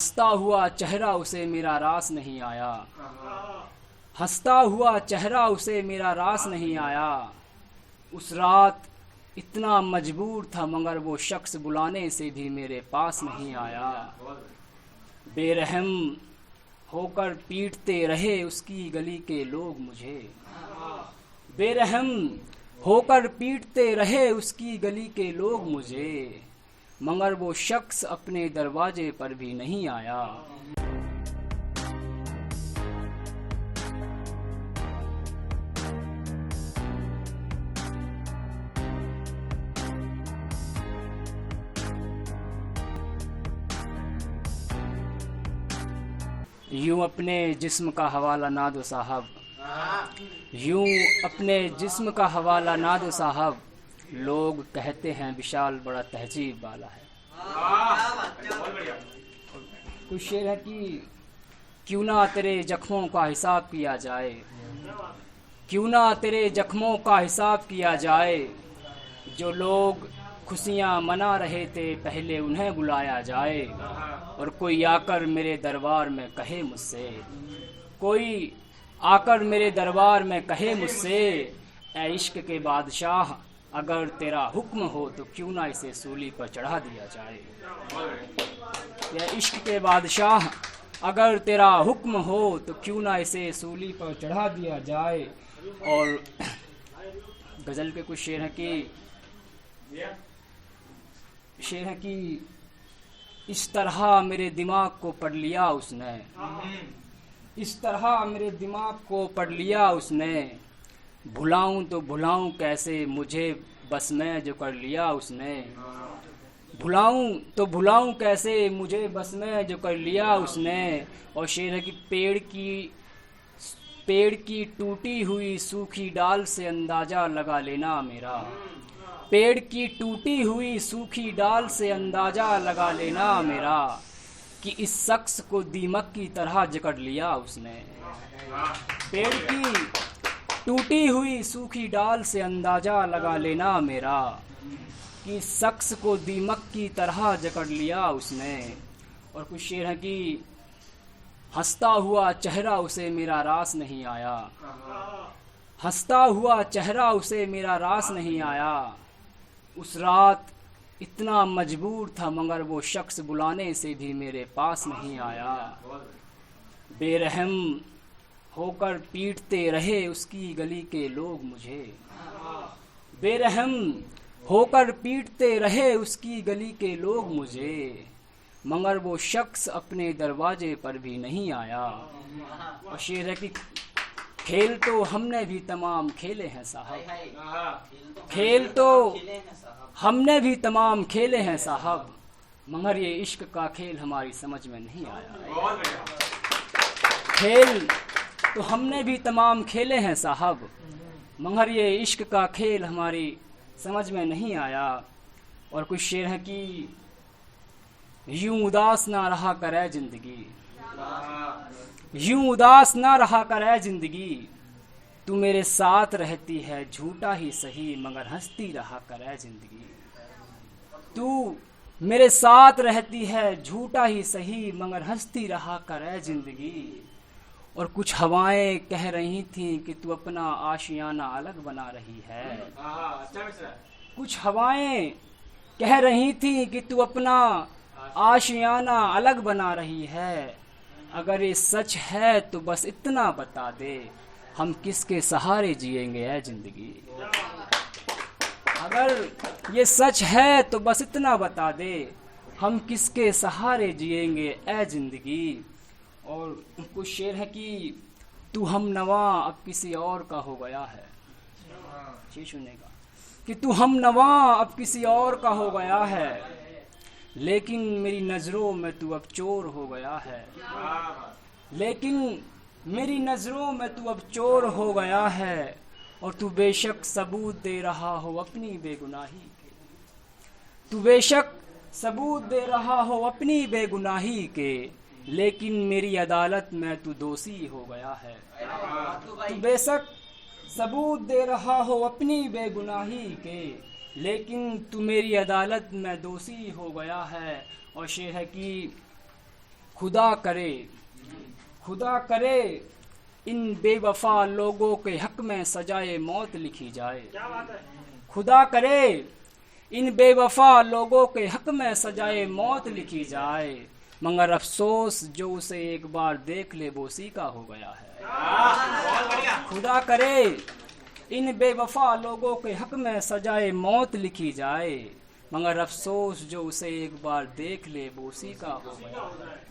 हंसता हुआ चेहरा उसे मेरा रास नहीं आया, हंसता हुआ चेहरा उसे मेरा रास नहीं आया। उस रात इतना मजबूर था मगर वो शख्स बुलाने से भी मेरे पास नहीं आया। बेरहम होकर पीटते रहे उसकी गली के लोग मुझे, बेरहम होकर पीटते रहे उसकी गली के लोग मुझे, मगर वो शख्स अपने दरवाजे पर भी नहीं आया। यूं अपने जिस्म का हवाला ना दो साहब, यूं अपने जिस्म का हवाला ना दो साहब, लोग कहते हैं विशाल बड़ा तहजीब वाला है। कुछ शेर है कि क्यों ना तेरे जख्मों का हिसाब किया जाए, क्यों ना तेरे जख्मों का हिसाब किया जाए। जो लोग खुशियाँ मना रहे थे पहले उन्हें बुलाया जाए, और कोई आकर मेरे दरबार में कहे मुझसे, कोई आकर मेरे दरबार में कहे मुझसे, ऐ इश्क के बादशाह अगर तेरा हुक्म हो तो क्यों ना इसे सूली पर चढ़ा दिया जाए। या इश्क के बादशाह अगर तेरा हुक्म हो तो क्यों ना इसे सूली पर चढ़ा दिया जाए। और गज़ल के कुछ शेर हैं कि इस तरह मेरे दिमाग को पढ़ लिया उसने, इस तरह मेरे दिमाग को पढ़ लिया उसने, भुलाऊं तो भुलाऊं कैसे मुझे बस में जो कर लिया उसने, भुलाऊं तो भुलाऊं कैसे मुझे बस में जो कर लिया उसने। और शेर है कि पेड़ की टूटी हुई सूखी डाल से अंदाजा लगा लेना मेरा, पेड़ की टूटी हुई सूखी डाल से अंदाजा लगा लेना मेरा, कि इस शख्स को दीमक की तरह जकड़ लिया उसने। पेड़ की टूटी हुई सूखी डाल से अंदाजा लगा लेना मेरा, कि इस शख्स को दीमक की तरह जकड़ लिया उसने। और कुछ शेर है कि हंसता हुआ चेहरा उसे मेरा रास नहीं आया, हंसता हुआ चेहरा उसे मेरा रास नहीं आया। उस रात इतना मजबूर था मगर वो शख्स बुलाने से भी मेरे पास नहीं आया। बेरहम होकर पीटते रहे उसकी गली के लोग मुझे, बेरहम होकर पीटते रहे उसकी गली के लोग मुझे, मगर वो शख्स अपने दरवाजे पर भी नहीं आया। और शेर है कि खेल तो हमने भी तमाम खेले हैं साहब, खेल तो हमने भी तमाम खेले हैं साहब, मगर ये इश्क का खेल हमारी समझ में नहीं आया। खेल तो हमने भी तमाम खेले हैं साहब, मगर ये इश्क का खेल हमारी समझ में नहीं आया। और कुछ शेर है कि यूं उदास ना रहा करे जिंदगी, यूं उदास ना रहा करे जिंदगी, तू मेरे साथ रहती है झूठा ही सही मगर हंसती रहा करे जिंदगी। तू मेरे साथ रहती है झूठा ही सही मगर हंसती रहा करे जिंदगी। और कुछ हवाएं कह रही थीं कि तू अपना आशियाना अलग बना रही है, कुछ हवाएं कह रही थीं कि तू अपना आशियाना अलग बना रही है। अगर ये सच है तो बस इतना बता दे, हम किसके सहारे जिएंगे ऐ जिंदगी। अगर ये सच है तो बस इतना बता दे, हम किसके सहारे जिएंगे ऐ जिंदगी। और कुछ शेर है कि तू हम नवा अब किसी और का हो गया है, ये सुनेगा कि तू हम नवा अब किसी और का हो गया है, लेकिन मेरी नज़रों में तू अब चोर हो गया है, लेकिन मेरी नज़रों में तू अब चोर हो गया है। और तू बेशक सबूत दे रहा हो अपनी बेगुनाही के, तू बेशक सबूत दे रहा हो अपनी बेगुनाही के, लेकिन मेरी अदालत में तू दोषी हो गया है। तू बेशक सबूत दे रहा हो अपनी बेगुनाही के, लेकिन तू मेरी अदालत में दोषी हो गया है। और शेर है कि खुदा करे इन बेवफा लोगों के हक में सजाए मौत लिखी जाए। खुदा करे इन बेवफा लोगों के हक में सजाए मौत लिखी जाए, मगर अफसोस जो उसे एक बार देख ले वो उसी का हो गया है। खुदा करे इन बेवफा लोगों के हक में सजाए मौत लिखी जाए, मगर अफसोस जो उसे एक बार देख ले वो उसी का हो गया है।